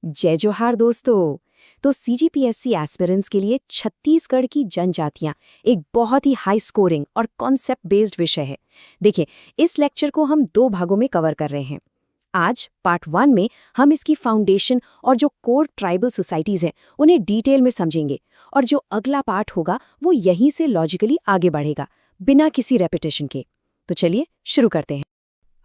जय जोहार दोस्तों। तो सीजीपीएससी एस्पिरेंट्स के लिए छत्तीसगढ़ की जनजातियां एक बहुत ही हाई स्कोरिंग और कॉन्सेप्ट बेस्ड विषय है। देखिए, इस लेक्चर को हम 2 भागों में कवर कर रहे हैं। आज पार्ट 1 में हम इसकी फाउंडेशन और जो कोर ट्राइबल सोसाइटीज हैं उन्हें डिटेल में समझेंगे, और जो अगला पार्ट होगा वो यहीं से लॉजिकली आगे बढ़ेगा बिना किसी रेपिटेशन के। तो चलिए शुरू करते हैं।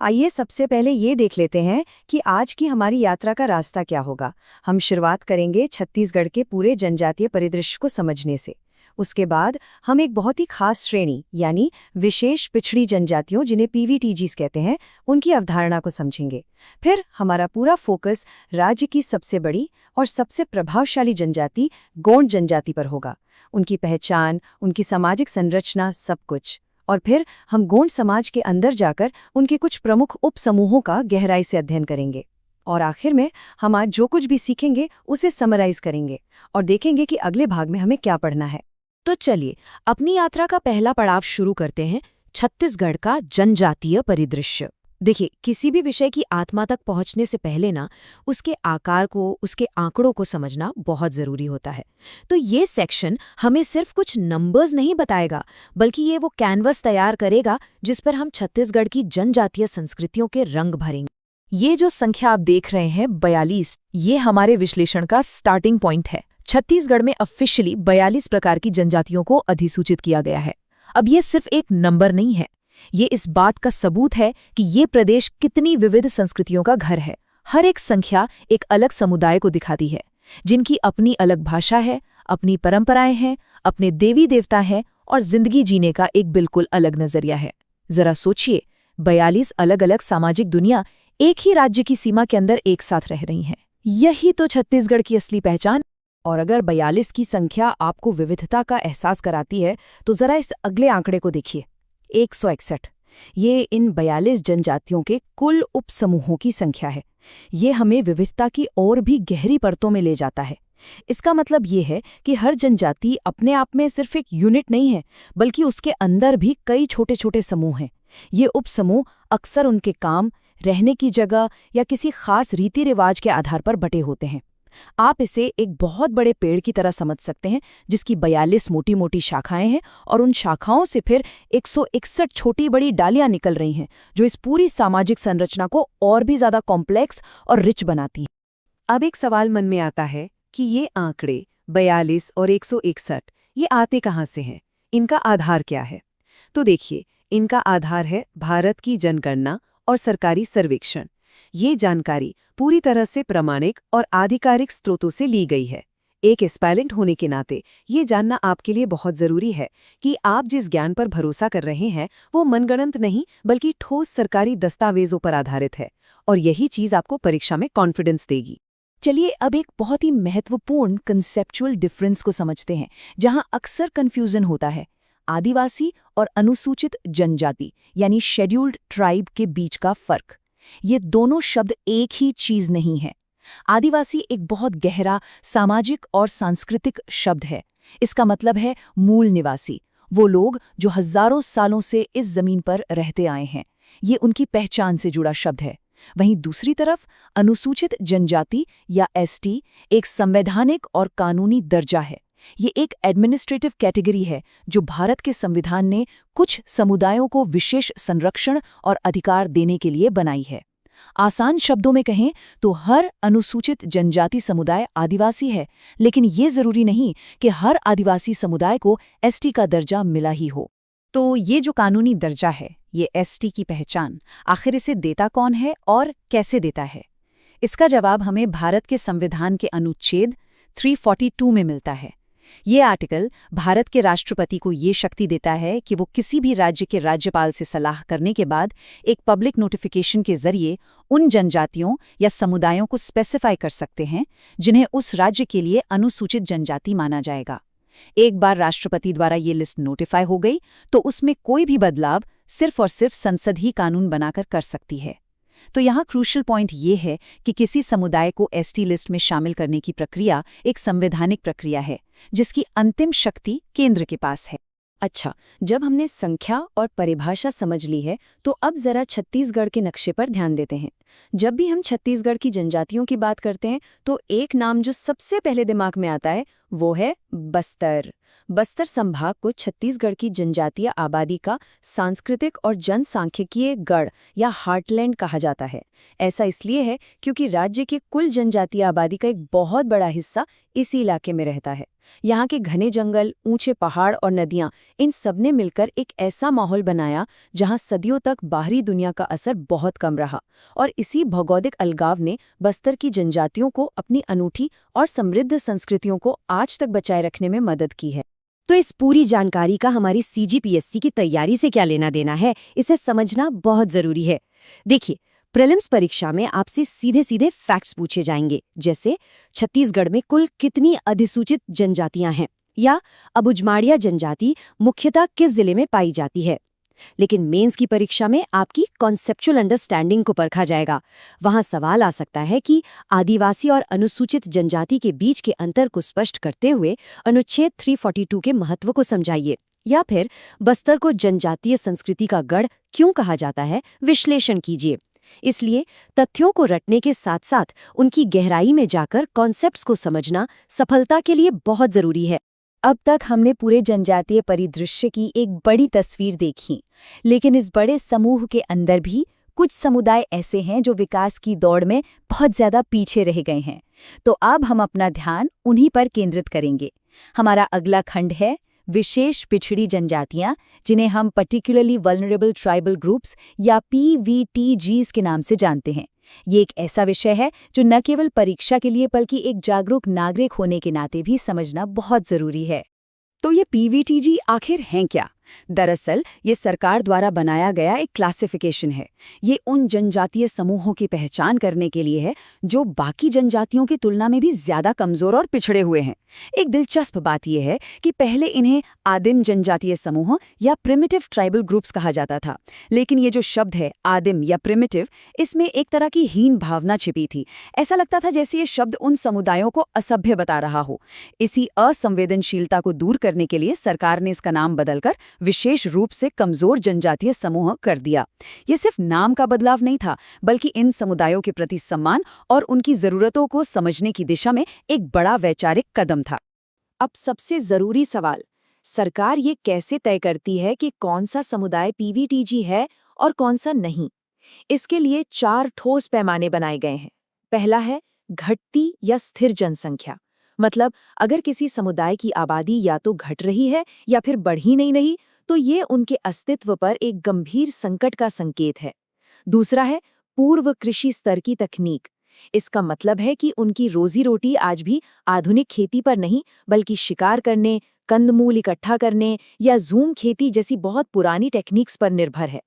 आइए सबसे पहले ये देख लेते हैं कि आज की हमारी यात्रा का रास्ता क्या होगा। हम शुरुआत करेंगे छत्तीसगढ़ के पूरे जनजातीय परिदृश्य को समझने से। उसके बाद हम एक बहुत ही खास श्रेणी यानी विशेष पिछड़ी जनजातियों, जिन्हें पीवीटीजीज कहते हैं, उनकी अवधारणा को समझेंगे। फिर हमारा पूरा फोकस राज्य की सबसे बड़ी और सबसे प्रभावशाली जनजाति गोंड जनजाति पर होगा। उनकी पहचान, उनकी सामाजिक संरचना, सब कुछ। और फिर हम गोंड समाज के अंदर जाकर उनके कुछ प्रमुख उपसमूहों का गहराई से अध्ययन करेंगे। और आखिर में हम आज जो कुछ भी सीखेंगे उसे समराइज करेंगे और देखेंगे कि अगले भाग में हमें क्या पढ़ना है। तो चलिए अपनी यात्रा का पहला पड़ाव शुरू करते हैं, छत्तीसगढ़ का जनजातीय परिदृश्य। देखिए, किसी भी विषय की आत्मा तक पहुंचने से पहले ना उसके आकार को, उसके आंकड़ों को समझना बहुत जरूरी होता है। तो ये सेक्शन हमें सिर्फ कुछ नंबर्स नहीं बताएगा, बल्कि ये वो कैनवस तैयार करेगा जिस पर हम छत्तीसगढ़ की जनजातीय संस्कृतियों के रंग भरेंगे। ये जो संख्या आप देख रहे हैं 42, ये हमारे विश्लेषण का स्टार्टिंग पॉइंट है। छत्तीसगढ़ में ऑफिशियली 42 प्रकार की जनजातियों को अधिसूचित किया गया है। अब ये सिर्फ एक नंबर नहीं है, ये इस बात का सबूत है कि ये प्रदेश कितनी विविध संस्कृतियों का घर है। हर एक संख्या एक अलग समुदाय को दिखाती है, जिनकी अपनी अलग भाषा है, अपनी परंपराएं हैं, अपने देवी देवता हैं और जिंदगी जीने का एक बिल्कुल अलग नजरिया है। जरा सोचिए, 42 अलग अलग सामाजिक दुनिया एक ही राज्य की सीमा के अंदर एक साथ रह रही हैं। यही तो छत्तीसगढ़ की असली पहचान। और अगर 42 की संख्या आपको विविधता का एहसास कराती है तो जरा इस अगले आंकड़े को देखिए, 161। ये इन 42 जनजातियों के कुल उपसमूहों की संख्या है। ये हमें विविधता की और भी गहरी परतों में ले जाता है। इसका मतलब ये है कि हर जनजाति अपने आप में सिर्फ एक यूनिट नहीं है, बल्कि उसके अंदर भी कई छोटे छोटे समूह हैं। ये उपसमूह अक्सर उनके काम, रहने की जगह या किसी खास रीति रिवाज के आधार पर बटे होते हैं। आप इसे एक बहुत बड़े पेड़ की तरह समझ सकते हैं, जिसकी 42 मोटी मोटी शाखाएं हैं, और उन शाखाओं से फिर 161 छोटी बड़ी डालियां निकल रही हैं, जो इस पूरी सामाजिक संरचना को और भी ज्यादा कॉम्प्लेक्स और रिच बनाती हैं। अब एक सवाल मन में आता है कि ये आंकड़े 42 और 161 ये आते कहाँ से हैं? इनका आधार क्या है? तो देखिए, इनका आधार है भारत की जनगणना और सरकारी सर्वेक्षण। ये जानकारी पूरी तरह से प्रामाणिक और आधिकारिक स्रोतों से ली गई है। एक एस्पायरेंट होने के नाते ये जानना आपके लिए बहुत जरूरी है कि आप जिस ज्ञान पर भरोसा कर रहे हैं वो मनगढ़ंत नहीं, बल्कि ठोस सरकारी दस्तावेजों पर आधारित है। और यही चीज आपको परीक्षा में कॉन्फिडेंस देगी। चलिए अब एक बहुत ही महत्वपूर्ण कंसेप्चुअल डिफरेंस को समझते हैं, जहां अक्सर कंफ्यूजन होता है। आदिवासी और अनुसूचित जनजाति यानी शेड्यूल्ड ट्राइब के बीच का फर्क। ये दोनों शब्द एक ही चीज नहीं है। आदिवासी एक बहुत गहरा सामाजिक और सांस्कृतिक शब्द है। इसका मतलब है मूल निवासी, वो लोग जो हजारों सालों से इस जमीन पर रहते आए हैं। ये उनकी पहचान से जुड़ा शब्द है। वहीं दूसरी तरफ अनुसूचित जनजाति या एसटी एक संवैधानिक और कानूनी दर्जा है। ये एक एडमिनिस्ट्रेटिव कैटेगरी है जो भारत के संविधान ने कुछ समुदायों को विशेष संरक्षण और अधिकार देने के लिए बनाई है। आसान शब्दों में कहें तो हर अनुसूचित जनजाति समुदाय आदिवासी है, लेकिन ये जरूरी नहीं कि हर आदिवासी समुदाय को एसटी का दर्जा मिला ही हो। तो ये जो कानूनी दर्जा है, ये एसटी की पहचान, आखिर इसे देता कौन है और कैसे देता है? इसका जवाब हमें भारत के संविधान के अनुच्छेद 342 में मिलता है। ये आर्टिकल भारत के राष्ट्रपति को ये शक्ति देता है कि वो किसी भी राज्य के राज्यपाल से सलाह करने के बाद एक पब्लिक नोटिफिकेशन के जरिए उन जनजातियों या समुदायों को स्पेसिफाई कर सकते हैं जिन्हें उस राज्य के लिए अनुसूचित जनजाति माना जाएगा। एक बार राष्ट्रपति द्वारा ये लिस्ट नोटिफाई हो गई तो उसमें कोई भी बदलाव सिर्फ और सिर्फ संसद ही कानून बनाकर कर सकती है। तो यहाँ क्रूशल पॉइंट ये है कि किसी समुदाय को एसटी लिस्ट में शामिल करने की प्रक्रिया एक संवैधानिक प्रक्रिया है, जिसकी अंतिम शक्ति केंद्र के पास है। अच्छा, जब हमने संख्या और परिभाषा समझ ली है, तो अब जरा छत्तीसगढ़ के नक्शे पर ध्यान देते हैं। जब भी हम छत्तीसगढ़ की जनजातियों की बात करते हैं, तो एक नाम जो सबसे पहले दिमाग में आता है, वो है बस्तर। बस्तर संभाग को छत्तीसगढ़ की जनजातीय आबादी का सांस्कृतिक और जनसांख्यिकीय गढ़ या हार्टलैंड कहा जाता है। ऐसा इसलिए है क्योंकि राज्य की कुल जनजातीय आबादी का एक बहुत बड़ा हिस्सा इसी इलाके में रहता है। यहाँ के घने जंगल, ऊंचे पहाड़ और नदियाँ, इन सब ने मिलकर एक ऐसा माहौल बनाया जहाँ सदियों तक बाहरी दुनिया का असर बहुत कम रहा, और इसी भौगोलिक अलगाव ने बस्तर की जनजातियों को अपनी अनूठी और समृद्ध संस्कृतियों को आज तक बचाए रखने में मदद की है। तो इस पूरी जानकारी का हमारी सीजीपीएससी की तैयारी से क्या लेना देना है, इसे समझना बहुत जरूरी है। देखिए, प्रीलिम्स परीक्षा में आपसे सीधे सीधे फैक्ट्स पूछे जाएंगे, जैसे छत्तीसगढ़ में कुल कितनी अधिसूचित जनजातियां हैं, या अबुझमाड़िया जनजाति मुख्यतः किस जिले में पाई जाती है। लेकिन मेंस की परीक्षा में आपकी कॉन्सेप्चुअल अंडरस्टैंडिंग को परखा जाएगा। वहां सवाल आ सकता है कि आदिवासी और अनुसूचित जनजाति के बीच के अंतर को स्पष्ट करते हुए अनुच्छेद 342 के महत्व को समझाइए, या फिर बस्तर को जनजातीय संस्कृति का गढ़ क्यों कहा जाता है, विश्लेषण कीजिए। इसलिए तथ्यों को रटने के साथ साथ उनकी गहराई में जाकर कॉन्सेप्ट्स को समझना सफलता के लिए बहुत जरूरी है। अब तक हमने पूरे जनजातीय परिदृश्य की एक बड़ी तस्वीर देखी, लेकिन इस बड़े समूह के अंदर भी कुछ समुदाय ऐसे हैं जो विकास की दौड़ में बहुत ज्यादा पीछे रह गए हैं। तो अब हम अपना ध्यान उन्हीं पर केंद्रित करेंगे। हमारा अगला खंड है विशेष पिछड़ी जनजातियां, जिन्हें हम पर्टिकुलरली वल्नरेबल ट्राइबल ग्रुप्स या PVTGs के नाम से जानते हैं। ये एक ऐसा विषय है जो न केवल परीक्षा के लिए बल्कि एक जागरूक नागरिक होने के नाते भी समझना बहुत जरूरी है। तो ये PVTG आखिर हैं क्या? दरअसल ये सरकार द्वारा बनाया गया एक क्लासिफिकेशन है। ये उन जनजातीय समूहों की पहचान करने के लिए है जो बाकी जनजातियों की तुलना में भी ज्यादा कमजोर और पिछड़े हुए हैं। एक दिलचस्प बात यह है कि पहले इन्हें आदिम जनजातीय समूह या प्रिमिटिव ट्राइबल ग्रुप्स कहा जाता था, लेकिन ये जो शब्द है आदिम या प्रिमिटिव, इसमें एक तरह की हीन भावना छिपी थी। ऐसा लगता था जैसे ये शब्द उन समुदायों को असभ्य बता रहा हो। इसी असंवेदनशीलता को दूर करने के लिए सरकार ने इसका नाम बदलकर विशेष रूप से कमजोर जनजातीय समूह कर दिया। ये सिर्फ नाम का बदलाव नहीं था, बल्कि इन समुदायों के प्रति सम्मान और उनकी जरूरतों को समझने की दिशा में एक बड़ा वैचारिक कदम था। अब सबसे जरूरी सवाल, सरकार ये कैसे तय करती है कि कौन सा समुदाय PVTG है और कौन सा नहीं? इसके लिए 4 ठोस पैमाने बनाए गए हैं। पहला है घटती या स्थिर जनसंख्या, मतलब अगर किसी समुदाय की आबादी या तो घट रही है या फिर बढ़ ही नहीं रही, तो ये उनके अस्तित्व पर एक गंभीर संकट का संकेत है। दूसरा है पूर्व कृषि स्तर की तकनीक। इसका मतलब है कि उनकी रोजी रोटी आज भी आधुनिक खेती पर नहीं, बल्कि शिकार करने, कंदमूल इकट्ठा करने या जूम खेती जैसी बहुत पुरानी टेक्निक्स पर निर्भर है।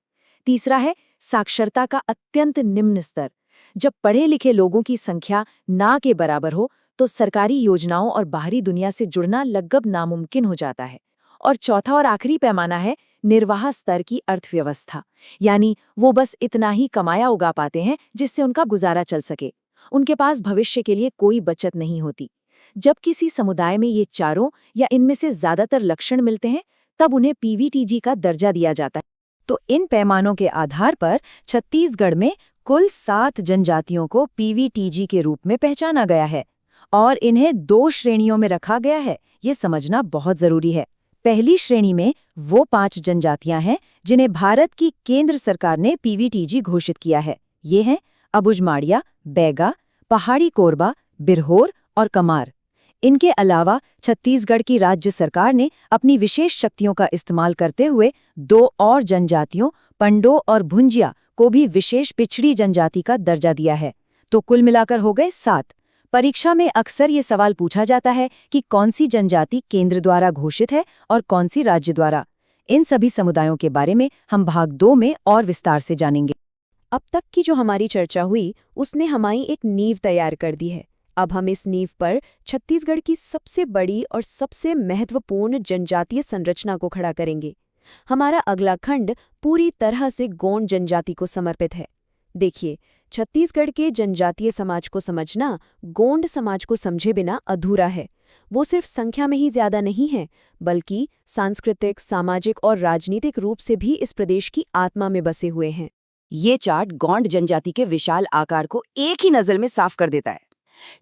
तीसरा है साक्षरता का अत्यंत निम्न स्तर। जब पढ़े लिखे लोगों की संख्या ना के बराबर हो, तो सरकारी योजनाओं और बाहरी दुनिया से जुड़ना लगभग नामुमकिन हो जाता है। और चौथा और आखिरी पैमाना है निर्वाह स्तर की अर्थव्यवस्था, यानी वो बस इतना ही कमाया उगा पाते हैं जिससे उनका गुजारा चल सके। उनके पास भविष्य के लिए कोई बचत नहीं होती। जब किसी समुदाय में ये चारों या इनमें से ज्यादातर लक्षण मिलते हैं, तब उन्हें PVTG का दर्जा दिया जाता है। तो इन पैमानों के आधार पर छत्तीसगढ़ में कुल 7 जनजातियों को PVTG के रूप में पहचाना गया है और इन्हें 2 श्रेणियों में रखा गया है। ये समझना बहुत जरूरी है। पहली श्रेणी में वो 5 जनजातियां हैं जिन्हें भारत की केंद्र सरकार ने PVTG घोषित किया है। ये हैं अबुझमाड़िया, बैगा, पहाड़ी कोरबा, बिरहोर और कमार। इनके अलावा छत्तीसगढ़ की राज्य सरकार ने अपनी विशेष शक्तियों का इस्तेमाल करते हुए 2 और जनजातियों पंडो और भुंजिया को भी विशेष पिछड़ी जनजाति का दर्जा दिया है। तो कुल मिलाकर हो गए 7। परीक्षा में अक्सर ये सवाल पूछा जाता है कि कौन सी जनजाति केंद्र द्वारा घोषित है और कौन सी राज्य द्वारा। इन सभी समुदायों के बारे में हम भाग 2 में और विस्तार से जानेंगे। अब तक की जो हमारी चर्चा हुई उसने हमारी एक नींव तैयार कर दी है। अब हम इस नींव पर छत्तीसगढ़ की सबसे बड़ी और सबसे महत्वपूर्ण जनजातीय संरचना को खड़ा करेंगे। हमारा अगला खंड पूरी तरह से गोंड जनजाति को समर्पित है। देखिए, छत्तीसगढ़ के जनजातीय समाज को समझना गोंड समाज को समझे बिना अधूरा है। वो सिर्फ संख्या में ही ज्यादा नहीं हैं, बल्कि सांस्कृतिक, सामाजिक और राजनीतिक रूप से भी इस प्रदेश की आत्मा में बसे हुए हैं। ये चार्ट गौंड जनजाति के विशाल आकार को एक ही नजर में साफ कर देता है।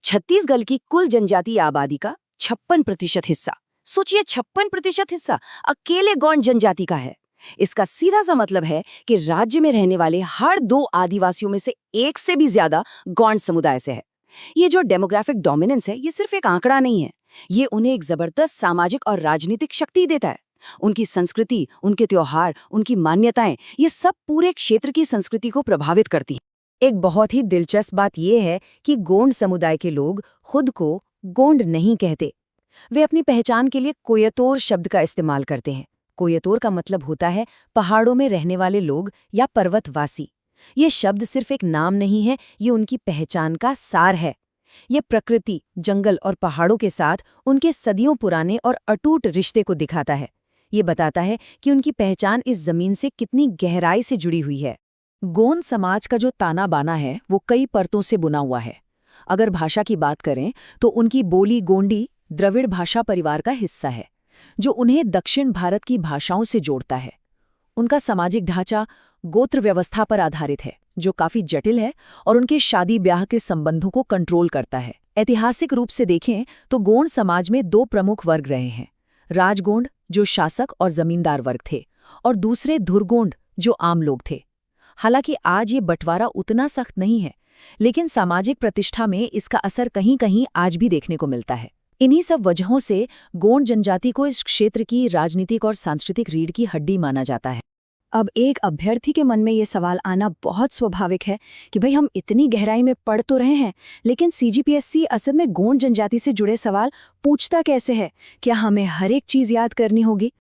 छत्तीसगढ़ की कुल जनजातीय आबादी का 56% हिस्सा, सोचिए 56% हिस्सा अकेले गौंड जनजाति का है। इसका सीधा सा मतलब है कि राज्य में रहने वाले हर 2 आदिवासियों में से एक से भी ज्यादा गौंड समुदाय से है। ये जो डेमोग्राफिक डोमिनेंस है, ये सिर्फ एक आंकड़ा नहीं है, ये उन्हें एक जबरदस्त सामाजिक और राजनीतिक शक्ति देता है। उनकी संस्कृति, उनके त्योहार, उनकी मान्यताएं, ये सब पूरे क्षेत्र की संस्कृति को प्रभावित करती हैं। एक बहुत ही दिलचस्प बात यह है कि गोंड समुदाय के लोग खुद को गोंड नहीं कहते। वे अपनी पहचान के लिए कोयतोर शब्द का इस्तेमाल करते हैं। कोयतोर का मतलब होता है पहाड़ों में रहने वाले लोग या पर्वतवासी। ये शब्द सिर्फ एक नाम नहीं है, ये उनकी पहचान का सार है। ये प्रकृति, जंगल और पहाड़ों के साथ उनके सदियों पुराने और अटूट रिश्ते को दिखाता है। ये बताता है कि उनकी पहचान इस जमीन से कितनी गहराई से जुड़ी हुई है। गोंड समाज का जो ताना बाना है वो कई परतों से बुना हुआ है। अगर भाषा की बात करें तो उनकी बोली गोंडी द्रविड़ भाषा परिवार का हिस्सा है, जो उन्हें दक्षिण भारत की भाषाओं से जोड़ता है। उनका सामाजिक ढांचा गोत्र व्यवस्था पर आधारित है, जो काफी जटिल है और उनके शादी ब्याह के संबंधों को कंट्रोल करता है। ऐतिहासिक रूप से देखें तो गोंड समाज में 2 प्रमुख वर्ग रहे हैं, राजगोंड जो शासक और जमींदार वर्ग थे, और दूसरे धुरगोंड जो आम लोग थे। हालांकि आज ये बंटवारा उतना सख्त नहीं है, लेकिन सामाजिक प्रतिष्ठा में इसका असर कहीं-कहीं आज भी देखने को मिलता है। इन्हीं सब वजहों से गोंड जनजाति को इस क्षेत्र की राजनीतिक और सांस्कृतिक रीढ़ की हड्डी माना जाता है। अब एक अभ्यर्थी के मन में ये सवाल आना बहुत स्वाभाविक है कि भाई हम इतनी गहराई में पढ़ तो रहे हैं, लेकिन सीजीपीएससी असल में गोंड जनजाति से जुड़े सवाल पूछता कैसे है? क्या हमें हर एक चीज याद करनी होगी?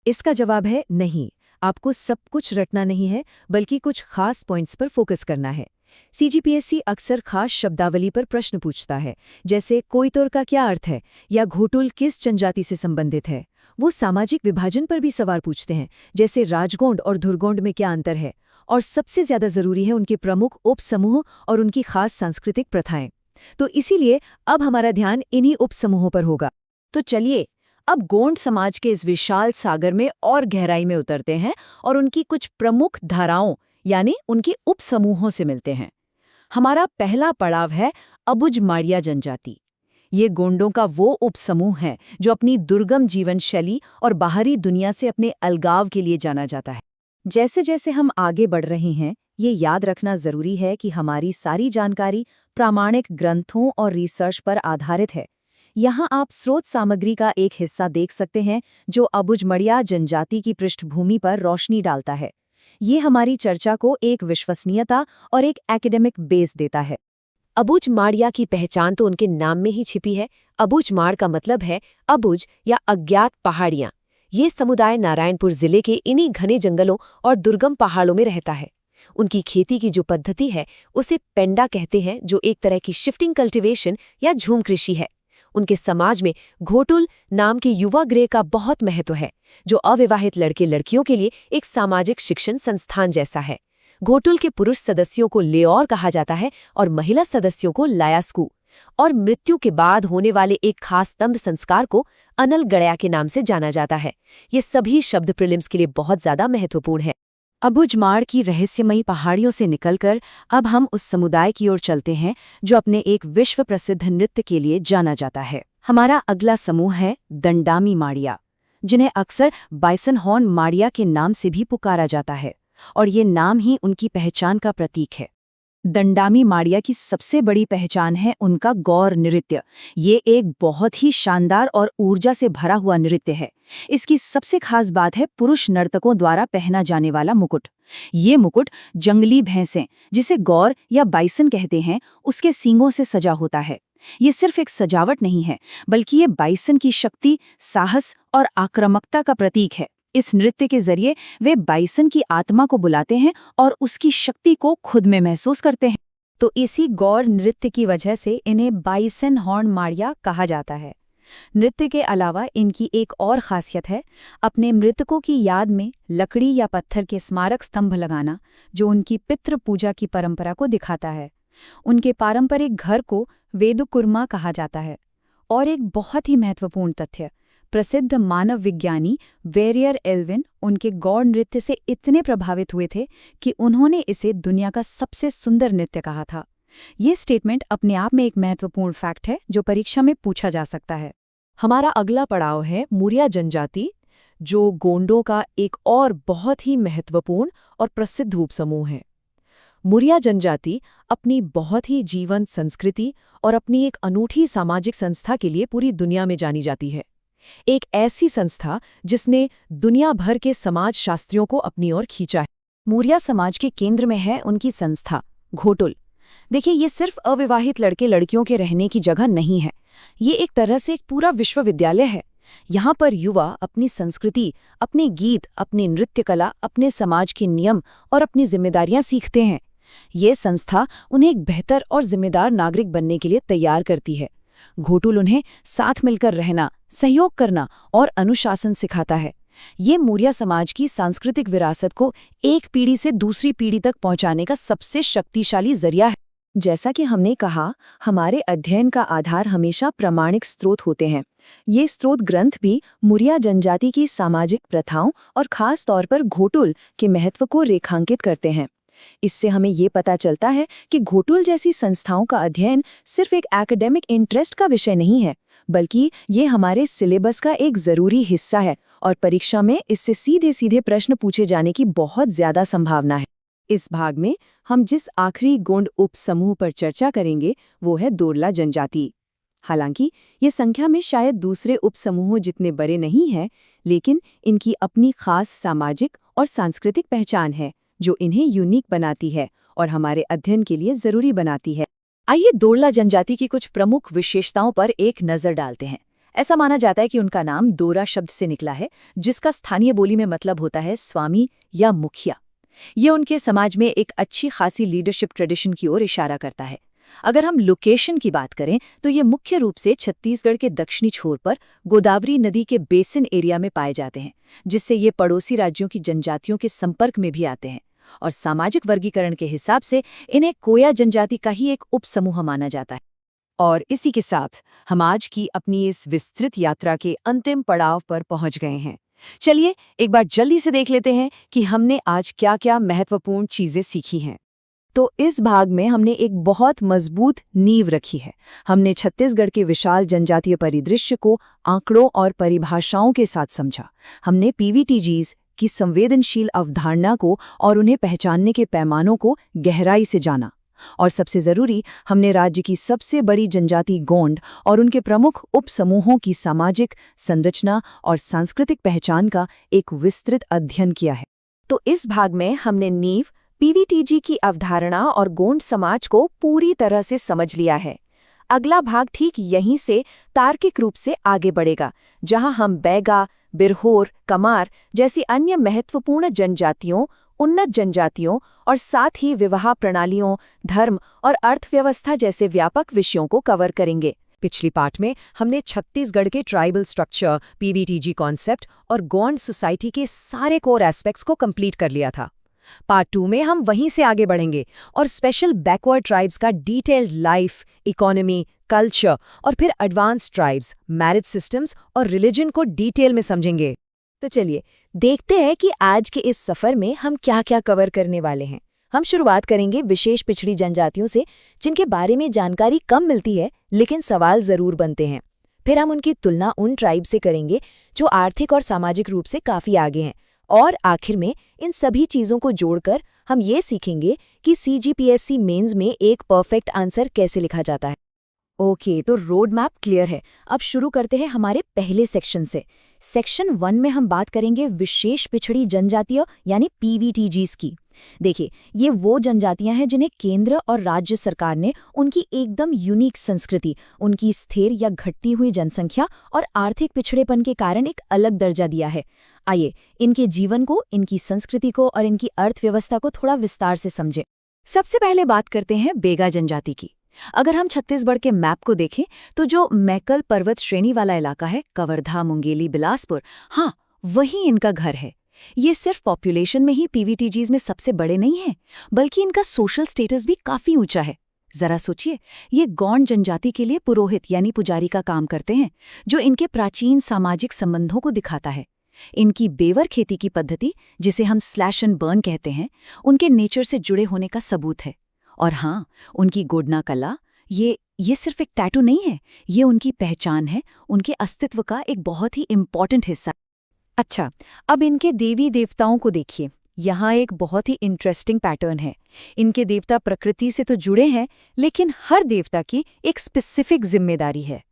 इसका जवाब है नहीं। आपको सब कुछ रटना नहीं है, बल्कि कुछ खास पॉइंट्स पर फोकस करना है। सीजीपीएससी अक्सर खास शब्दावली पर प्रश्न पूछता है, जैसे कोयतोर का क्या अर्थ है या घोटुल किस जनजाति से संबंधित है। वो सामाजिक विभाजन पर भी सवाल पूछते हैं, जैसे राजगोंड और धुरगोंड में क्या अंतर है। और सबसे ज्यादा जरूरी है उनके प्रमुख उपसमूह और उनकी खास सांस्कृतिक प्रथाएं। तो इसीलिए अब हमारा ध्यान इन्हीं उपसमूहों पर होगा। तो चलिए अब गोंड समाज के इस विशाल सागर में और गहराई में उतरते हैं और उनकी कुछ प्रमुख धाराओं यानी उनके उपसमूहों से मिलते हैं। हमारा पहला पड़ाव है अबुझ माड़िया जनजाति। ये गोंडों का वो उपसमूह है जो अपनी दुर्गम जीवन शैली और बाहरी दुनिया से अपने अलगाव के लिए जाना जाता है। जैसे जैसे हम आगे बढ़ रहे हैं, ये याद रखना जरूरी है कि हमारी सारी जानकारी प्रामाणिक ग्रंथों और रिसर्च पर आधारित है। यहाँ आप स्रोत सामग्री का एक हिस्सा देख सकते हैं जो अबुझ माड़िया जनजाति की पृष्ठभूमि पर रोशनी डालता है। ये हमारी चर्चा को एक विश्वसनीयता और एक एकेडमिक बेस देता है। अबुझ माड़िया की पहचान तो उनके नाम में ही छिपी है। अबुझ माड़ का मतलब है अबुझ या अज्ञात पहाड़ियां। ये समुदाय नारायणपुर जिले के इन्हीं घने जंगलों और दुर्गम पहाड़ों में रहता है। उनकी खेती की जो पद्धति है उसे पेंडा कहते हैं, जो एक तरह की शिफ्टिंग कल्टीवेशन या झूम कृषि है। उनके समाज में घोटुल नाम के युवा गृह का बहुत महत्व है, जो अविवाहित लड़के लड़कियों के लिए एक सामाजिक शिक्षण संस्थान जैसा है। घोटुल के पुरुष सदस्यों को लेऔर कहा जाता है और महिला सदस्यों को लायास्कू, और मृत्यु के बाद होने वाले एक खास स्तंभ संस्कार को अनल गड़या के नाम से जाना जाता है। ये सभी शब्द प्रीलिम्स के लिए बहुत ज्यादा महत्वपूर्ण है। अबुझ माड़ की रहस्यमयी पहाड़ियों से निकलकर अब हम उस समुदाय की ओर चलते हैं जो अपने एक विश्व प्रसिद्ध नृत्य के लिए जाना जाता है। हमारा अगला समूह है दंडामी माड़िया, जिन्हें अक्सर बाइसन हॉर्न माड़िया के नाम से भी पुकारा जाता है, और ये नाम ही उनकी पहचान का प्रतीक है। दंडामी माड़िया की सबसे बड़ी पहचान है उनका गौर नृत्य। ये एक बहुत ही शानदार और ऊर्जा से भरा हुआ नृत्य है। इसकी सबसे खास बात है पुरुष नर्तकों द्वारा पहना जाने वाला मुकुट। ये मुकुट जंगली भैंसें, जिसे गौर या बाइसन कहते हैं, उसके सींगों से सजा होता है। ये सिर्फ एक सजावट नहीं है, बल्कि ये बाइसन की शक्ति, साहस और आक्रामकता का प्रतीक है। इस नृत्य के जरिए वे बाइसन की आत्मा को बुलाते हैं और उसकी शक्ति को खुद में महसूस करते हैं। तो इसी गौर नृत्य की वजह से इन्हें बाइसन हॉर्न माड़िया कहा जाता है। नृत्य के अलावा इनकी एक और खासियत है अपने मृतकों की याद में लकड़ी या पत्थर के स्मारक स्तंभ लगाना, जो उनकी पितृ पूजा की परंपरा को दिखाता है। उनके पारंपरिक घर को वेदुकुर्मा कहा जाता है। और एक बहुत ही महत्वपूर्ण तथ्य, प्रसिद्ध मानव विज्ञानी वेरियर एल्विन उनके गौड़ नृत्य से इतने प्रभावित हुए थे कि उन्होंने इसे दुनिया का सबसे सुंदर नृत्य कहा था। ये स्टेटमेंट अपने आप में एक महत्वपूर्ण फैक्ट है जो परीक्षा में पूछा जा सकता है। हमारा अगला पड़ाव है मुरिया जनजाति, जो गोंडों का एक और बहुत ही महत्वपूर्ण और प्रसिद्ध उपसमूह है। मुरिया जनजाति अपनी बहुत ही जीवंत संस्कृति और अपनी एक अनूठी सामाजिक संस्था के लिए पूरी दुनिया में जानी जाती है। एक ऐसी संस्था जिसने दुनिया भर के समाज शास्त्रियों को अपनी ओर खींचा है। मुरिया समाज के केंद्र में है उनकी संस्था घोटुल। देखिए, ये सिर्फ अविवाहित लड़के लड़कियों के रहने की जगह नहीं है, ये एक तरह से एक पूरा विश्वविद्यालय है। यहाँ पर युवा अपनी संस्कृति, अपने गीत, अपनी नृत्य कला, अपने समाज के नियम और अपनी जिम्मेदारियां सीखते हैं। ये संस्था उन्हें एक बेहतर और जिम्मेदार नागरिक बनने के लिए तैयार करती है। घोटुल उन्हें साथ मिलकर रहना, सहयोग करना और अनुशासन सिखाता है। ये मुरिया समाज की सांस्कृतिक विरासत को एक पीढ़ी से दूसरी पीढ़ी तक पहुंचाने का सबसे शक्तिशाली जरिया है। जैसा कि हमने कहा, हमारे अध्ययन का आधार हमेशा प्रामाणिक स्रोत होते हैं। ये स्रोत ग्रंथ भी मुरिया जनजाति की सामाजिक प्रथाओं और खास तौर पर घोटुल के महत्व को रेखांकित करते हैं। इससे हमें ये पता चलता है कि घोटुल जैसी संस्थाओं का अध्ययन सिर्फ एक एकेडमिक इंटरेस्ट का विषय नहीं है, बल्कि ये हमारे सिलेबस का एक जरूरी हिस्सा है और परीक्षा में इससे सीधे सीधे प्रश्न पूछे जाने की बहुत ज्यादा संभावना है। इस भाग में हम जिस आखिरी गोंड उपसमूह पर चर्चा करेंगे वो है दोरला जनजाति। हालांकि ये संख्या में शायद दूसरे उपसमूहों जितने बड़े नहीं हैं, लेकिन इनकी अपनी खास सामाजिक और सांस्कृतिक पहचान है जो इन्हें यूनिक बनाती है और हमारे अध्ययन के लिए जरूरी बनाती है। आइए दोरला जनजाति की कुछ प्रमुख विशेषताओं पर एक नजर डालते हैं। ऐसा माना जाता है कि उनका नाम दोरा शब्द से निकला है, जिसका स्थानीय बोली में मतलब होता है स्वामी या मुखिया। ये उनके समाज में एक अच्छी खासी लीडरशिप ट्रेडिशन की ओर इशारा करता है। अगर हम लोकेशन की बात करें तो ये मुख्य रूप से छत्तीसगढ़ के दक्षिणी छोर पर गोदावरी नदी के बेसिन एरिया में पाए जाते हैं, जिससे ये पड़ोसी राज्यों की जनजातियों के संपर्क में भी आते हैं। और सामाजिक वर्गीकरण के हिसाब से इन्हें कोया जनजाति का ही एक उपसमूह माना जाता है। और इसी के साथ हम आज की अपनी इस विस्तृत यात्रा के अंतिम पड़ाव पर पहुंच गए हैं। चलिए एक बार जल्दी से देख लेते हैं कि हमने आज क्या-क्या महत्वपूर्ण चीजें सीखी हैं। तो इस भाग में हमने एक बहुत मजबूत नींव रखी है। हमने छत्तीसगढ़ के विशाल जनजातीय परिदृश्य को आंकड़ों और परिभाषाओं के साथ समझा। हमने पीवीटीजीज की संवेदनशील अवधारणा को और उन्हें पहचानने के पैमानों को गहराई से जाना। और सबसे जरूरी, हमने राज्य की सबसे बड़ी जनजाति गोंड और उनके प्रमुख उपसमूहों की सामाजिक संरचना और सांस्कृतिक पहचान का एक विस्तृत अध्ययन किया है। तो इस भाग में हमने नींव, पीवीटीजी की अवधारणा और गोंड समाज को पूरी तरह से समझ लिया है। अगला भाग ठीक यहीं से तार्किक रूप से आगे बढ़ेगा, जहां हम बैगा, बिरहोर, कमार जैसी अन्य महत्वपूर्ण जनजातियों, उन्नत जनजातियों और साथ ही विवाह प्रणालियों, धर्म और अर्थव्यवस्था जैसे व्यापक विषयों को कवर करेंगे। पिछली पार्ट में हमने छत्तीसगढ़ के ट्राइबल स्ट्रक्चर, पीवीटीजी कॉन्सेप्ट और गोंड सोसाइटी के सारे कोर एस्पेक्ट्स को कंप्लीट कर लिया था। पार्ट 2 में हम वहीं से आगे बढ़ेंगे और स्पेशल बैकवर्ड ट्राइब्स का डिटेल्ड लाइफ, इकोनॉमी, कल्चर और फिर एडवांस ट्राइब्स, मैरिज सिस्टम्स और रिलीजन को डिटेल में समझेंगे। तो चलिए देखते हैं कि आज के इस सफर में हम क्या-क्या कवर करने वाले हैं। हम शुरुआत करेंगे विशेष पिछड़ी जनजातियों से, जिनके बारे में जानकारी कम मिलती है लेकिन सवाल जरूर बनते हैं। फिर हम उनकी तुलना उन ट्राइब से करेंगे जो आर्थिक और सामाजिक रूप से काफी आगे हैं। और आखिर में इन सभी चीजों को जोड़कर हम ये सीखेंगे कि सीजीपीएससी मेंस में एक परफेक्ट आंसर कैसे लिखा जाता है। ओके, तो रोड मैप क्लियर है। अब शुरू करते हैं हमारे पहले सेक्शन से। सेक्शन 1 में हम बात करेंगे विशेष पिछड़ी जनजातियों यानी पीवीटीजीज की। देखिए, ये वो जनजातियां हैं जिन्हें केंद्र और राज्य सरकार ने उनकी एकदम यूनिक संस्कृति, उनकी स्थिर या घटती हुई जनसंख्या और आर्थिक पिछड़ेपन के कारण एक अलग दर्जा दिया है। आइए इनके जीवन को, इनकी संस्कृति को और इनकी अर्थव्यवस्था को थोड़ा विस्तार से समझें। सबसे पहले बात करते हैं बेगा जनजाति की। अगर हम छत्तीसगढ़ के मैप को देखें तो जो मैकल पर्वत श्रेणी वाला इलाका है, कवर्धा, मुंगेली, बिलासपुर, हाँ वही इनका घर है। ये सिर्फ पॉपुलेशन में ही पीवीटीजीज में सबसे बड़े नहीं हैं, बल्कि इनका सोशल स्टेटस भी काफी ऊंचा है। जरा सोचिए, ये गौंड जनजाति के लिए पुरोहित यानी पुजारी का काम करते हैं, जो इनके प्राचीन सामाजिक संबंधों को दिखाता है। इनकी बेवर खेती की पद्धति, जिसे हम स्लैश एंड बर्न कहते हैं, उनके नेचर से जुड़े होने का सबूत है। और हाँ, उनकी गोडना कला, ये सिर्फ एक टैटू नहीं है, ये उनकी पहचान है, उनके अस्तित्व का एक बहुत ही इम्पॉर्टेंट हिस्सा। अच्छा, अब इनके देवी देवताओं को देखिए। यहाँ एक बहुत ही इंटरेस्टिंग पैटर्न है। इनके देवता प्रकृति से तो जुड़े हैं, लेकिन हर देवता की एक स्पेसिफिक जिम्मेदारी है।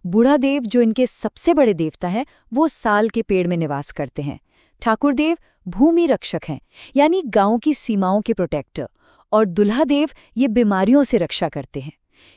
बूढ़ा देव, जो इनके सबसे बड़े देवता हैं, वो साल के पेड़ में निवास करते हैं। ठाकुर देव भूमि रक्षक हैं, यानी गांव की सीमाओं के प्रोटेक्टर। और दुल्हा देव ये बीमारियों से रक्षा करते हैं।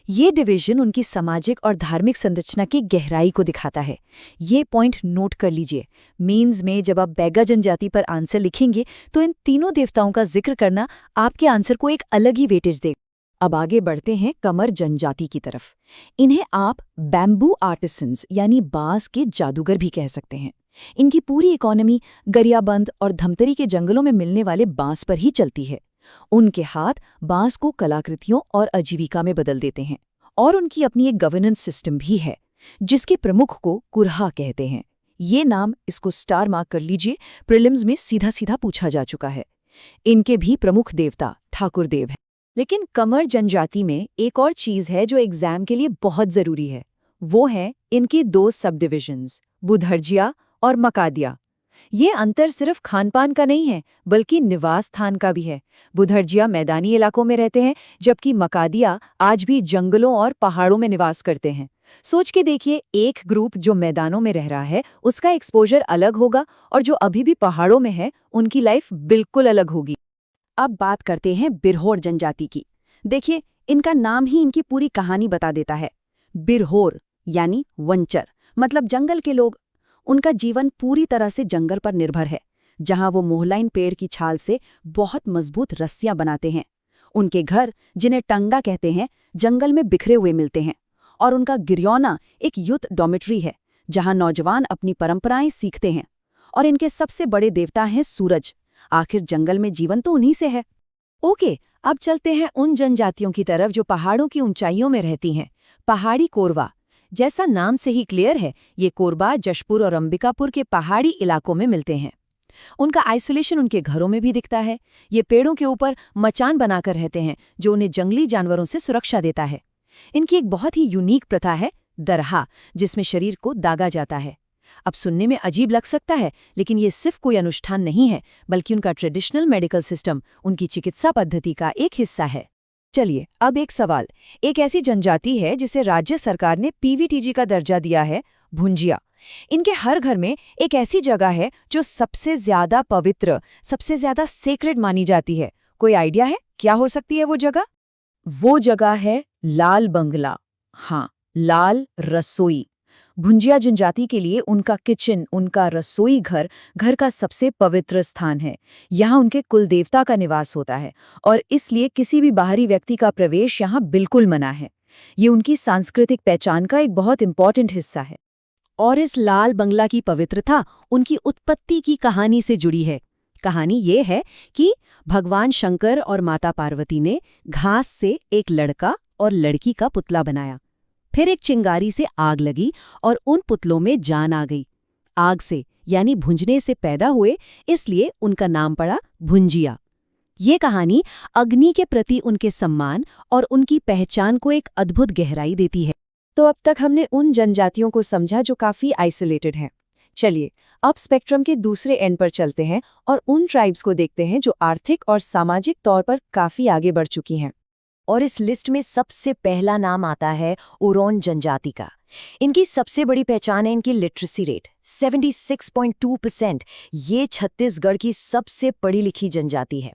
ये डिवीजन उनकी सामाजिक और धार्मिक संरचना की गहराई को दिखाता है। ये पॉइंट नोट कर लीजिए। मेंस में जब आप बैगा जनजाति पर आंसर लिखेंगे तो इन तीनों देवताओं का जिक्र करना आपके आंसर को एक अलग ही वेटेज देगा। अब आगे बढ़ते हैं कमर जनजाति की तरफ। इन्हें आप बैम्बू आर्टिसंस यानी बांस के जादूगर भी कह सकते हैं। इनकी पूरी इकोनॉमी गरियाबंद और धमतरी के जंगलों में मिलने वाले बांस पर ही चलती है। उनके हाथ बांस को कलाकृतियों और आजीविका में बदल देते हैं। और उनकी अपनी एक गवर्नेंस सिस्टम भी है, जिसके प्रमुख को कुरहा कहते हैं। ये नाम, इसको स्टार मार्क कर लीजिए, प्रीलिम्स में सीधा सीधा पूछा जा चुका है। इनके भी प्रमुख देवता ठाकुर देव हैं। लेकिन कमर जनजाति में एक और चीज है जो एग्जाम के लिए बहुत जरूरी है। वो है इनकी 2 सब डिविजन्स, बुधरजिया और मकादिया। ये अंतर सिर्फ खानपान का नहीं है, बल्कि निवास स्थान का भी है। बुधरजिया मैदानी इलाकों में रहते हैं, जबकि मकादिया आज भी जंगलों और पहाड़ों में निवास करते हैं। सोच के देखिए, एक ग्रुप जो मैदानों में रह रहा है उसका एक्सपोजर अलग होगा, और जो अभी भी पहाड़ों में है उनकी लाइफ बिल्कुल अलग होगी। अब बात करते हैं बिरहोर जनजाति की। देखिए, इनका नाम ही इनकी पूरी कहानी बता देता है। बिरहोर यानी वंचर, मतलब जंगल के लोग। उनका जीवन पूरी तरह से जंगल पर निर्भर है, जहां वो मोहलाइन पेड़ की छाल से बहुत मजबूत रस्सियां बनाते हैं। उनके घर, जिन्हें टंगा कहते हैं, जंगल में बिखरे हुए मिलते हैं। और उनका गिरौना एक यूथ डॉर्मेट्री है, जहां नौजवान अपनी परंपराएं सीखते हैं। और इनके सबसे बड़े देवता हैं सूरज। आखिर जंगल में जीवन तो उन्हीं से है। ओके, अब चलते हैं उन जनजातियों की तरफ जो पहाड़ों की ऊंचाइयों में रहती हैं। पहाड़ी कोरवा। जैसा नाम से ही क्लियर है, ये कोरबा जशपुर और अंबिकापुर के पहाड़ी इलाकों में मिलते हैं। उनका आइसोलेशन उनके घरों में भी दिखता है। ये पेड़ों के ऊपर मचान बनाकर रहते हैं, जो उन्हें जंगली जानवरों से सुरक्षा देता है। इनकी एक बहुत ही यूनिक प्रथा है दरहा, जिसमें शरीर को दागा जाता है। अब सुनने में अजीब लग सकता है, लेकिन ये सिर्फ कोई अनुष्ठान नहीं है, बल्कि उनका ट्रेडिशनल मेडिकल सिस्टम, उनकी चिकित्सा पद्धति का एक हिस्सा है। चलिए, अब एक सवाल। एक ऐसी जनजाति है जिसे राज्य सरकार ने पीवीटीजी का दर्जा दिया है, भुंजिया। इनके हर घर में एक ऐसी जगह है जो सबसे ज्यादा पवित्र, सबसे ज्यादा सेक्रेड मानी जाती है। कोई आइडिया है क्या हो सकती है वो जगह? वो जगह है लाल बंगला। हाँ, लाल रसोई। भुंजिया जनजाति के लिए उनका किचन, उनका रसोई घर, घर का सबसे पवित्र स्थान है। यहाँ उनके कुलदेवता का निवास होता है, और इसलिए किसी भी बाहरी व्यक्ति का प्रवेश यहाँ बिल्कुल मना है। ये उनकी सांस्कृतिक पहचान का एक बहुत इंपॉर्टेंट हिस्सा है। और इस लाल बंगला की पवित्रता उनकी उत्पत्ति की कहानी से जुड़ी है। कहानी ये है कि भगवान शंकर और माता पार्वती ने घास से एक लड़का और लड़की का पुतला बनाया। फिर एक चिंगारी से आग लगी और उन पुतलों में जान आ गई। आग से यानी भुंजने से पैदा हुए, इसलिए उनका नाम पड़ा भुंजिया। ये कहानी अग्नि के प्रति उनके सम्मान और उनकी पहचान को एक अद्भुत गहराई देती है। तो अब तक हमने उन जनजातियों को समझा जो काफी आइसोलेटेड हैं। चलिए, अब स्पेक्ट्रम के दूसरे एंड पर चलते हैं और उन ट्राइब्स को देखते हैं जो आर्थिक और सामाजिक तौर पर काफी आगे बढ़ चुकी हैं। और इस लिस्ट में सबसे पहला नाम आता है ओरोन जनजाति का। इनकी सबसे बड़ी पहचान है इनकी लिटरेसी रेट 76.2%। ये छत्तीसगढ़ की सबसे पढ़ी लिखी जनजाति है।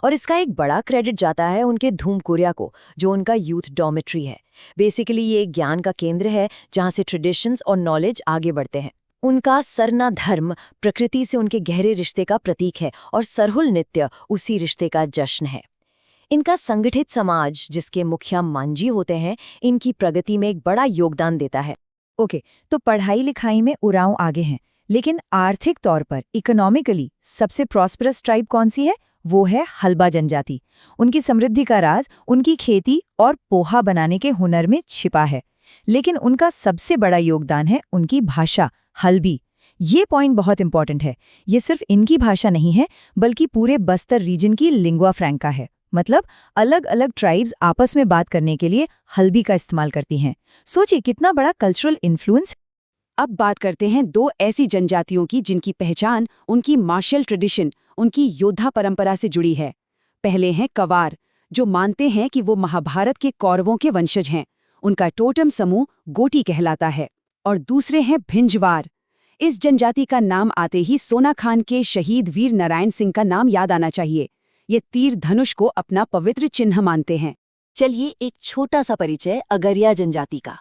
और इसका एक बड़ा क्रेडिट जाता है उनके धूमकुरिया को, जो उनका यूथ डॉर्मेट्री है। बेसिकली ये एक ज्ञान का केंद्र है जहाँ से ट्रेडिशंस और नॉलेज आगे बढ़ते हैं। उनका सरना धर्म प्रकृति से उनके गहरे रिश्ते का प्रतीक है, और सरहुल नृत्य उसी रिश्ते का जश्न है। इनका संगठित समाज, जिसके मुखिया मांझी होते हैं, इनकी प्रगति में एक बड़ा योगदान देता है। ओके, तो पढ़ाई लिखाई में उरांव आगे हैं, लेकिन आर्थिक तौर पर इकोनॉमिकली सबसे प्रॉस्परस ट्राइब कौन सी है? वो है हल्बा जनजाति। उनकी समृद्धि का राज उनकी खेती और पोहा बनाने के हुनर में छिपा है। लेकिन उनका सबसे बड़ा योगदान है उनकी भाषा, हल्बी। ये पॉइंट बहुत इंपॉर्टेंट है। ये सिर्फ इनकी भाषा नहीं है, बल्कि पूरे बस्तर रीजन की लिंगुआ फ्रैंका है। मतलब अलग अलग ट्राइब्स आपस में बात करने के लिए हल्बी का इस्तेमाल करती हैं। सोचिए कितना बड़ा कल्चरल इन्फ्लुएंस। अब बात करते हैं दो ऐसी जनजातियों की जिनकी पहचान उनकी मार्शल ट्रेडिशन, उनकी योद्धा परंपरा से जुड़ी है। पहले हैं कवार, जो मानते हैं कि वो महाभारत के कौरवों के वंशज हैं। उनका टोटम समूह गोटी कहलाता है। और दूसरे हैं भिंजवार। इस जनजाति का नाम आते ही सोना खान के शहीद वीर नारायण सिंह का नाम याद आना चाहिए। ये तीर धनुष को अपना पवित्र चिन्ह मानते हैं। चलिए एक छोटा सा परिचय अगरिया जनजाति का।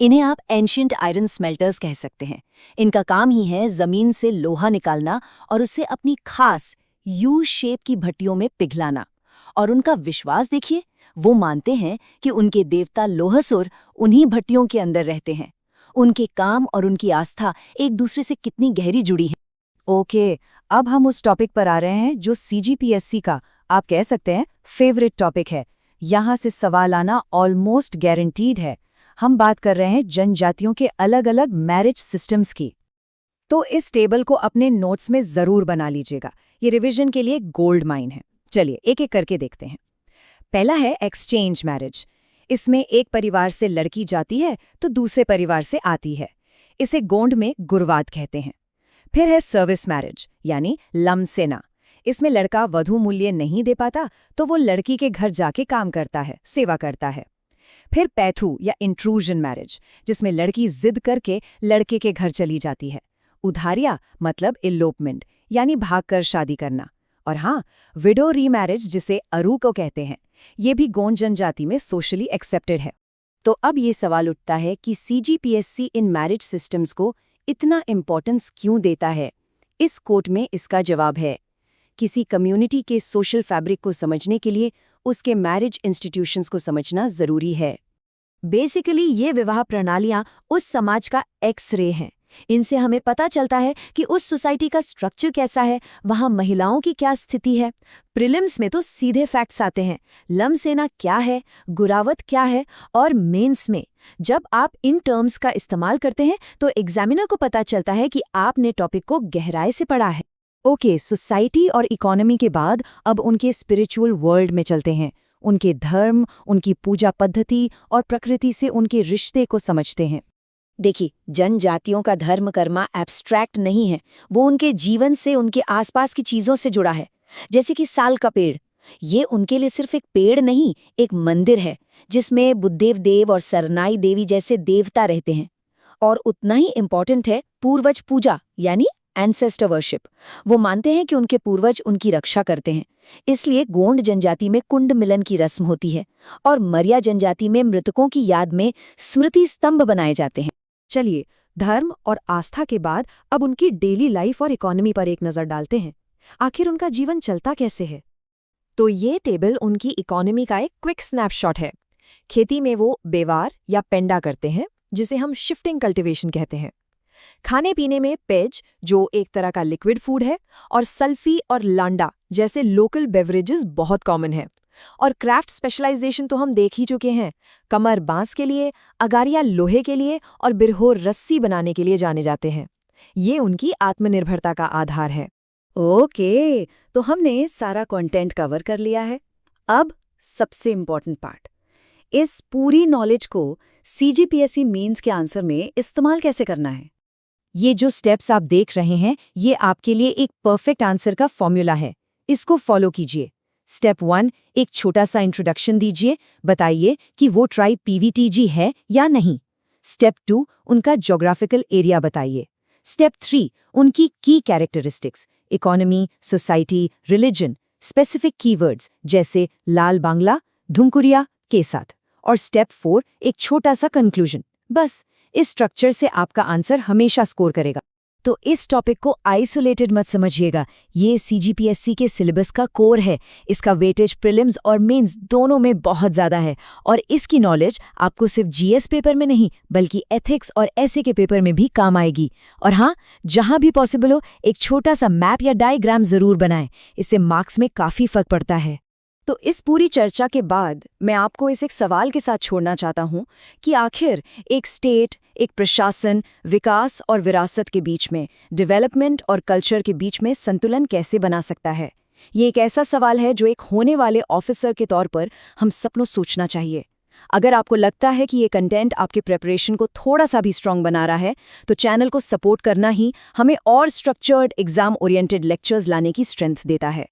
इन्हें आप एंशिएंट आयरन स्मेल्टर्स कह सकते हैं। इनका काम ही है जमीन से लोहा निकालना और उसे अपनी खास यू शेप की भट्टियों में पिघलाना। और उनका विश्वास देखिए, वो मानते हैं कि उनके देवता लोहसुर उन्हीं भट्टियों के अंदर रहते हैं। उनके काम और उनकी आस्था एक दूसरे से कितनी गहरी जुड़ी है। ओके, अब हम उस टॉपिक पर आ रहे हैं जो सीजीपीएससी का, आप कह सकते हैं, फेवरेट टॉपिक है। यहाँ से सवाल आना ऑलमोस्ट गारंटीड है। हम बात कर रहे हैं जनजातियों के अलग अलग मैरिज सिस्टम्स की। तो इस टेबल को अपने नोट्स में जरूर बना लीजिएगा। ये रिवीजन के लिए गोल्ड माइन है। चलिए एक एक करके देखते हैं। पहला है एक्सचेंज मैरिज। इसमें एक परिवार से लड़की जाती है तो दूसरे परिवार से आती है। इसे गोंड में गुरवाद कहते हैं। फिर है सर्विस मैरिज यानी लमसेना। इसमें लड़का वधू मूल्य नहीं दे पाता तो वो लड़की के घर जाके काम करता है, सेवा करता है। फिर पैथू या इंट्रूजन मैरिज, जिसमें लड़की जिद करके लड़के के घर चली जाती है। उधारिया मतलब इलोपमेंट यानी भागकर शादी करना। और हाँ, विडो रीमैरिज, जिसे अरू को कहते हैं, ये भी गोंड जनजाति में सोशली एक्सेप्टेड है। तो अब ये सवाल उठता है कि सीजीपीएससी इन मैरिज सिस्टम्स को इतना इम्पोर्टेंस क्यों देता है। इस कोट में इसका जवाब है, किसी कम्युनिटी के सोशल फैब्रिक को समझने के लिए उसके मैरिज इंस्टीट्यूशंस को समझना जरूरी है। बेसिकली ये विवाह प्रणालियां उस समाज का एक्स-रे हैं। इनसे हमें पता चलता है कि उस सोसाइटी का स्ट्रक्चर कैसा है, वहाँ महिलाओं की क्या स्थिति है। प्रीलिम्स में तो सीधे फैक्ट्स आते हैं, लमसेना क्या है, गुरावत क्या है, और मेंस में जब आप इन टर्म्स का इस्तेमाल करते हैं तो एग्जामिनर को पता चलता है कि आपने टॉपिक को गहराई से पढ़ा है। ओके, सोसाइटी और इकोनॉमी के बाद अब उनके स्पिरिचुअल वर्ल्ड में चलते हैं। उनके धर्म, उनकी पूजा पद्धति और प्रकृति से उनके रिश्ते को समझते हैं। देखिए, जनजातियों का धर्म कर्म एब्स्ट्रैक्ट नहीं है। वो उनके जीवन से, उनके आसपास की चीजों से जुड़ा है। जैसे कि साल का पेड़, ये उनके लिए सिर्फ एक पेड़ नहीं, एक मंदिर है जिसमें बुद्धदेव देव और सरनाई देवी जैसे देवता रहते हैं। और उतना ही इम्पोर्टेंट है पूर्वज पूजा यानी एंसेस्टर वर्शिप। वो मानते हैं कि उनके पूर्वज उनकी रक्षा करते हैं। इसलिए गोंड जनजाति में कुंड मिलन की रस्म होती है और मरिया जनजाति में मृतकों की याद में स्मृति स्तंभ बनाए जाते हैं। चलिए, धर्म और आस्था के बाद अब उनकी डेली लाइफ और इकोनॉमी पर एक नज़र डालते हैं। आखिर उनका जीवन चलता कैसे है? तो ये टेबल उनकी इकोनॉमी का एक क्विक स्नैपशॉट है। खेती में वो बेवार या पेंडा करते हैं, जिसे हम शिफ्टिंग कल्टीवेशन कहते हैं। खाने पीने में पेज, जो एक तरह का लिक्विड फूड है, और सल्फी और लांडा जैसे लोकल बेवरेजेस बहुत कॉमन है। और क्राफ्ट स्पेशलाइजेशन तो हम देख ही चुके हैं। कमर बांस के लिए, अगारिया लोहे के लिए और बिरहोर रस्सी बनाने के लिए जाने जाते हैं। ये उनकी आत्मनिर्भरता का आधार है। ओके, तो हमने सारा कंटेंट कवर कर लिया है। अब सबसे इम्पोर्टेंट पार्ट, इस पूरी नॉलेज को सीजीपीएससी मेंस के आंसर में इस्तेमाल कैसे करना है। ये जो स्टेप्स आप देख रहे हैं, ये आपके लिए एक परफेक्ट आंसर का फॉर्मूला है। इसको फॉलो कीजिए। स्टेप 1, एक छोटा सा इंट्रोडक्शन दीजिए, बताइए कि वो ट्राइब पीवीटीजी है या नहीं। स्टेप 2, उनका ज्योग्राफिकल एरिया बताइए। स्टेप 3, उनकी की characteristics, economy, society, religion, specific keywords जैसे लाल बांग्ला, धुमकुरिया के साथ। और स्टेप 4, एक छोटा सा कंक्लूजन। बस इस स्ट्रक्चर से आपका आंसर हमेशा स्कोर करेगा। तो इस टॉपिक को आइसोलेटेड मत समझिएगा। ये सीजीपीएससी के सिलेबस का कोर है। इसका वेटेज प्रीलिम्स और मेंस दोनों में बहुत ज़्यादा है और इसकी नॉलेज आपको सिर्फ जीएस पेपर में नहीं बल्कि एथिक्स और ऐसे के पेपर में भी काम आएगी। और हाँ, जहाँ भी पॉसिबल हो एक छोटा सा मैप या डायग्राम ज़रूर बनाएं। इससे मार्क्स में काफ़ी फर्क पड़ता है। तो इस पूरी चर्चा के बाद मैं आपको इस एक सवाल के साथ छोड़ना चाहता हूँ कि आखिर एक स्टेट, एक प्रशासन, विकास और विरासत के बीच में, डेवलपमेंट और कल्चर के बीच में संतुलन कैसे बना सकता है। ये एक ऐसा सवाल है जो एक होने वाले ऑफिसर के तौर पर हम सबको सोचना चाहिए। अगर आपको लगता है कि ये कंटेंट आपके प्रिपरेशन को थोड़ा सा भी स्ट्रांग बना रहा है, तो चैनल को सपोर्ट करना ही हमें और स्ट्रक्चर्ड एग्जाम ओरिएंटेड लेक्चर्स लाने की स्ट्रेंथ देता है।